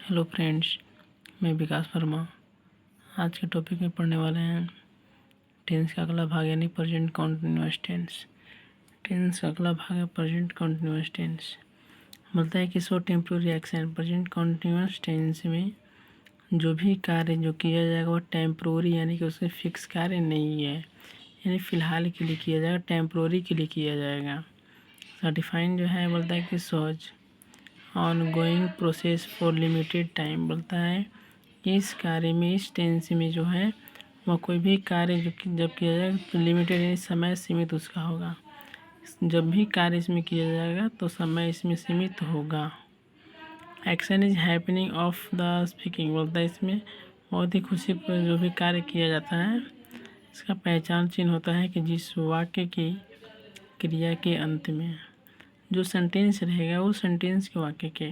Hello friends, मैं विकास वर्मा। आज के टॉपिक में पढ़ने वाले हैं टेंस का अगला भाग यानी प्रेजेंट कॉन्टिन्यूअस टेंस। टेंस का अगला भाग है प्रेजेंट कॉन्टिन्यूअस टेंस। बोलता है कि so temporary action. Present continuous tense में जो भी कार्य जो किया जाएगा वो टेम्पोररी यानी कि उसके फिक्स कार्य नहीं है, यानी फ़िलहाल के लिए किया जाएगा, टेम्पोररी के लिए किया जाएगा। सर्टिफाइंग जो है बोलता है कि सोच on going process for limited time. बोलता है कि इस कार्य में, इस टेंस में जो है वह कोई भी कार्य जब किया जाएगा तो लिमिटेड यानी समय सीमित उसका होगा। जब भी कार्य इसमें किया जाएगा तो समय इसमें सीमित होगा। Action is happening of the speaking. बोलता है इसमें बहुत ही खुशी पर जो भी कार्य किया जाता है इसका पहचान चिन्ह होता है कि जिस वाक्य की क्रिया के अंत में जो सेंटेंस रहेगा वो सेंटेंस के वाक्य के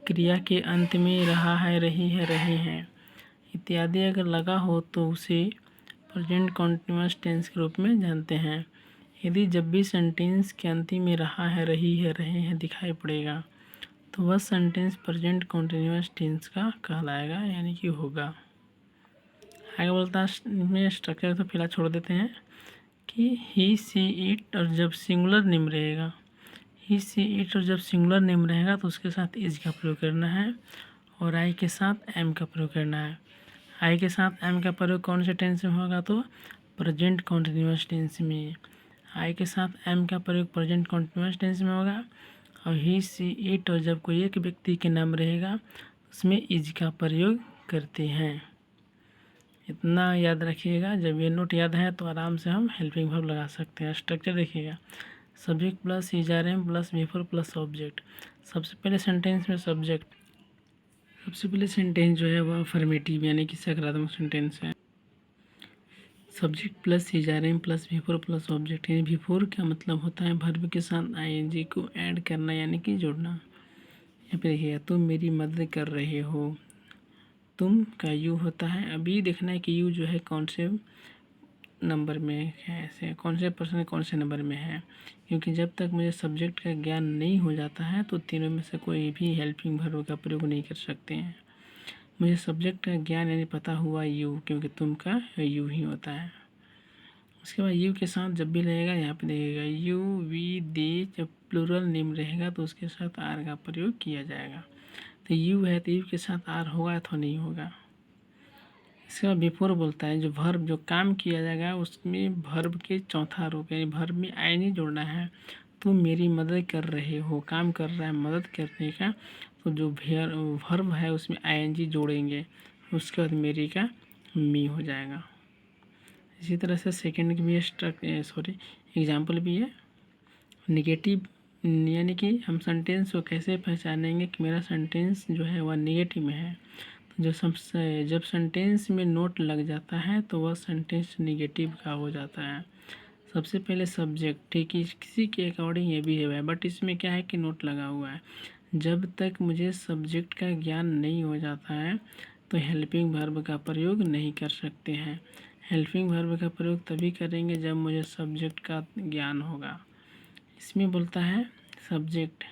क्रिया के अंत में रहा है, रही है, रहे हैं इत्यादि अगर लगा हो तो उसे प्रेजेंट कॉन्टिन्यूअस टेंस के रूप में जानते हैं। यदि जब भी सेंटेंस के अंतिम में रहा है, रही है, रहे हैं दिखाई पड़ेगा तो वह सेंटेंस प्रेजेंट कॉन्टिन्यूअस टेंस का कहलाएगा यानी कि होगा। आगे बोलता है इसमें स्ट्रक्चर तो फिलहाल छोड़ देते हैं कि ही, सी, इट और जब सिंगुलर नेम रहेगा, ही, सी, इट और जब सिंगुलर नेम रहेगा तो उसके साथ इज का प्रयोग करना है और आई के साथ एम का प्रयोग करना है। आई के साथ एम का प्रयोग कौन से टेंस में होगा तो प्रेजेंट कॉन्टिन्यूअस टेंस में। आई के साथ एम का प्रयोग प्रेजेंट कॉन्टिन्यूअस टेंस में होगा और ही, सी, इट और जब कोई एक व्यक्ति के नाम रहेगा उसमें इज का प्रयोग करते हैं। इतना याद रखिएगा। जब ये नोट याद है तो आराम से हम हेल्पिंग वर्ब लगा सकते हैं। स्ट्रक्चर देखिएगा, subject plus is are am plus before plus object. सबसे पहले सेंटेंस में सब्जेक्ट, सबसे पहले सेंटेंस जो है वह अफर्मेटिव यानी कि सकारात्मक सेंटेंस है। Subject plus is are am plus before plus object, यानी बिफोर का मतलब होता है वर्ब के साथ आईएनजी को ऐड करना यानी कि जोड़ना। यहाँ पे देखिएगा, तुम मेरी मदद कर रहे हो, तुम का यू होता है। अभी देखना है कि यू जो है कौन से नंबर में है, ऐसे कौन से पर्सन कौन से नंबर में है, क्योंकि जब तक मुझे सब्जेक्ट का ज्ञान नहीं हो जाता है तो तीनों में से कोई भी हेल्पिंग वर्ब का प्रयोग नहीं कर सकते हैं। मुझे सब्जेक्ट का ज्ञान यानी पता हुआ यू, क्योंकि तुम का यू ही होता है। उसके बाद यू के साथ जब भी रहेगा यहाँ पे देखिएगा यू, वी, दे, जब प्लूरल नेम रहेगा तो उसके साथ आर का प्रयोग किया जाएगा। तो यू है तो यू के साथ आर होगा अथवा नहीं होगा। इसके बाद बिफोर बोलता है जो वर्ब जो काम किया जाएगा उसमें वर्ब के चौथा रूप यानी वर्ब में आई नहीं जोड़ना है। तुम मेरी मदद कर रहे हो, काम कर रहा है मदद करने का, तो जो वर्ब है उसमें आईएनजी जोड़ेंगे, उसके बाद मेरी का मी हो जाएगा। इसी तरह से सेकंड की भी एग्जाम्पल भी है। निगेटिव यानी कि हम सेंटेंस को कैसे पहचानेंगे कि मेरा सेंटेंस जो है वह निगेटिव में है। जब सेंटेंस में नोट लग जाता है तो वह सेंटेंस निगेटिव का हो जाता है। सबसे पहले सब्जेक्ट, ठीक है, किसी के अकॉर्डिंग ये भी है, बट इसमें क्या है कि नोट लगा हुआ है। जब तक मुझे सब्जेक्ट का ज्ञान नहीं हो जाता है तो हेल्पिंग वर्ब का प्रयोग नहीं कर सकते हैं। हेल्पिंग वर्ब का प्रयोग तभी करेंगे जब मुझे सब्जेक्ट का ज्ञान होगा। इसमें बोलता है सब्जेक्ट,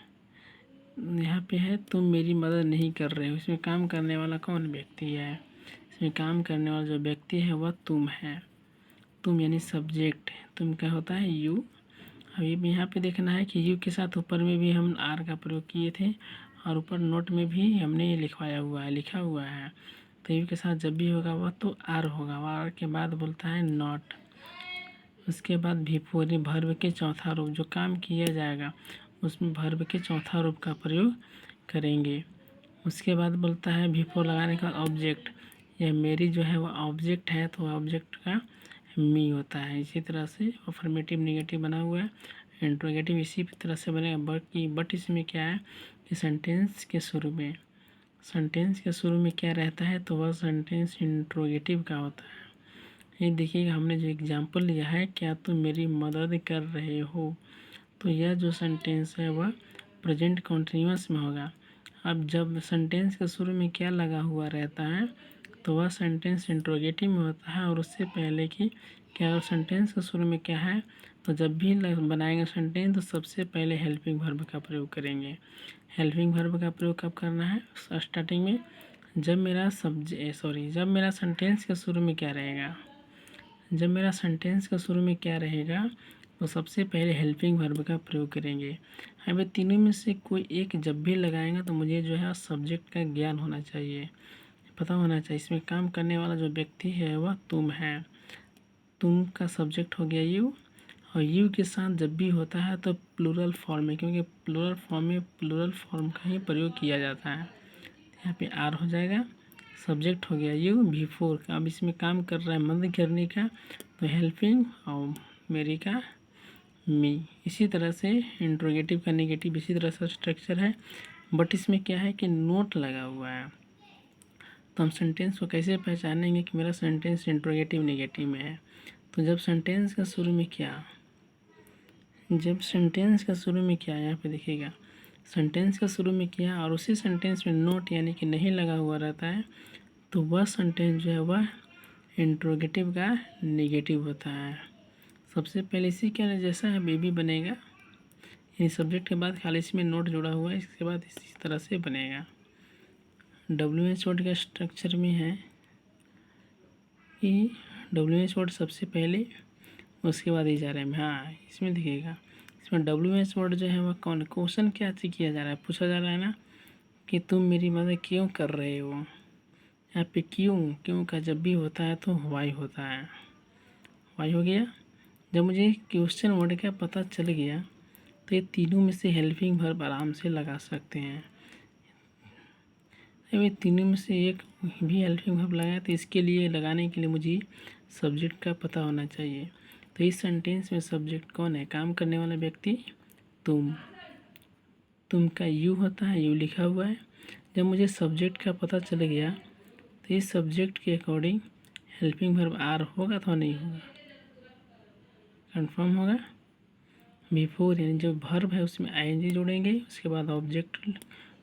यहाँ पे है तुम मेरी मदद नहीं कर रहे हो, इसमें काम करने वाला कौन व्यक्ति है, इसमें काम करने वाला जो व्यक्ति है वह तुम है। तुम यानी सब्जेक्ट, तुम क्या होता है यू। अभी भी यहाँ पे देखना है कि यू के साथ ऊपर में भी हम आर का प्रयोग किए थे और ऊपर नोट में भी हमने ये लिखवाया हुआ है, लिखा हुआ है। तो यू के साथ जब भी होगा वह तो आर होगा। आर के बाद बोलता है नॉट, उसके बाद बिफोर वर्ब के चौथा रूप जो काम किया जाएगा उसमें वर्ब के चौथा रूप का प्रयोग करेंगे। उसके बाद बोलता है बिफोर लगाने का ऑब्जेक्ट, यह मेरी जो है वह ऑब्जेक्ट है तो ऑब्जेक्ट का मी होता है। इसी तरह से अफर्मेटिव निगेटिव बना हुआ है, इंट्रोगेटिव इसी तरह से बनेगा। बट इसमें क्या है कि सेंटेंस के शुरू में क्या रहता है तो वह सेंटेंस इंट्रोगेटिव का होता है। ये देखिएगा, हमने जो एग्जाम्पल लिया है क्या तुम मेरी मदद कर रहे हो, तो यह जो सेंटेंस है वह प्रेजेंट कॉन्टिन्यूअस में होगा। अब जब सेंटेंस के शुरू में क्या लगा हुआ रहता है तो वह सेंटेंस इंट्रोगेटिव में होता है। और उससे पहले कि क्या सेंटेंस के शुरू में क्या है तो जब भी बनाएंगे सेंटेंस तो सबसे पहले हेल्पिंग वर्ब का प्रयोग करेंगे। हेल्पिंग वर्ब का प्रयोग कब करना है? स्टार्टिंग में, जब मेरा जब मेरा सेंटेंस के शुरू में क्या रहेगा, जब मेरा सेंटेंस का शुरू में क्या रहेगा तो सबसे पहले हेल्पिंग वर्ब का प्रयोग करेंगे। हमें तीनों में से कोई एक जब भी लगाएंगे तो मुझे जो है सब्जेक्ट का ज्ञान होना चाहिए, पता होना चाहिए। इसमें काम करने वाला जो व्यक्ति है वह तुम है। तुम का सब्जेक्ट हो गया यू, और यू के साथ जब भी होता है तो प्लूरल फॉर्म में, क्योंकि प्लूरल फॉर्म में प्लूरल फॉर्म का ही प्रयोग किया जाता है। यहाँ पे आर हो जाएगा, सब्जेक्ट हो गया यू, बिफोर का अब इसमें काम कर रहा है मदद करने का, तो हेल्पिंग, और मेरी का मी। इसी तरह से इंट्रोगेटिव का नेगेटिव इसी तरह से स्ट्रक्चर है, बट इसमें क्या है कि नोट लगा हुआ है। तो हम सेंटेंस को कैसे पहचानेंगे कि मेरा सेंटेंस इंट्रोगेटिव नेगेटिव में है? तो जब सेंटेंस का शुरू में क्या, जब सेंटेंस का शुरू में क्या, यहाँ पे देखिएगा सेंटेंस का शुरू में क्या और उसी सेंटेंस में नोट यानी कि नहीं लगा हुआ रहता है, तो वह सेंटेंस जो है वह इंट्रोगेटिव का नेगेटिव होता है। सबसे पहले इसी के जैसा है बेबी बनेगा, यानी सब्जेक्ट के बाद खाली इसमें नोट जुड़ा हुआ है, इसके बाद इसी तरह से बनेगा। WH वर्ड का स्ट्रक्चर में है कि WH वर्ड सबसे पहले, उसके बाद इशारे में। हाँ, इसमें देखिएगा, इसमें WH वर्ड जो है वह कौन, क्वेश्चन क्या चीज़ किया जा रहा है, पूछा जा रहा है ना कि तुम मेरी मदद क्यों कर रहे हो। यहाँ पे क्यों का जब भी होता है तो वाई होता है, वाई हो गया। जब मुझे क्वेश्चन वर्ड का पता चल गया तो ये तीनों में से हेल्पिंग वर्ब आराम से लगा सकते हैं। अब ये तीनों में से एक भी हेल्पिंग वर्ब लगाया तो इसके लिए लगाने के लिए मुझे सब्जेक्ट का पता होना चाहिए। तो इस सेंटेंस में सब्जेक्ट कौन है, काम करने वाला व्यक्ति तुम का यू होता है, यू लिखा हुआ है। जब मुझे सब्जेक्ट का पता चल गया तो इस सब्जेक्ट के अकॉर्डिंग हेल्पिंग वर्ब आर होगा तो नहीं होगा, कंफर्म होगा। बिफोर यानी जो वर्ब है उसमें आईएनजी जोड़ेंगे, उसके बाद ऑब्जेक्ट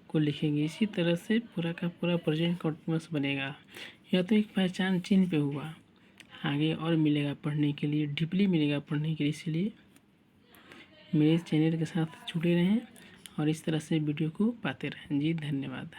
को लिखेंगे। इसी तरह से पूरा का पूरा प्रेजेंट कंटिन्यूअस बनेगा। यह तो एक पहचान चिन्ह पे हुआ, आगे और मिलेगा पढ़ने के लिए, डीपली मिलेगा पढ़ने के लिए। इसलिए मेरे चैनल के साथ जुड़े रहें और इस तरह से वीडियो को पाते रहें। जी धन्यवाद।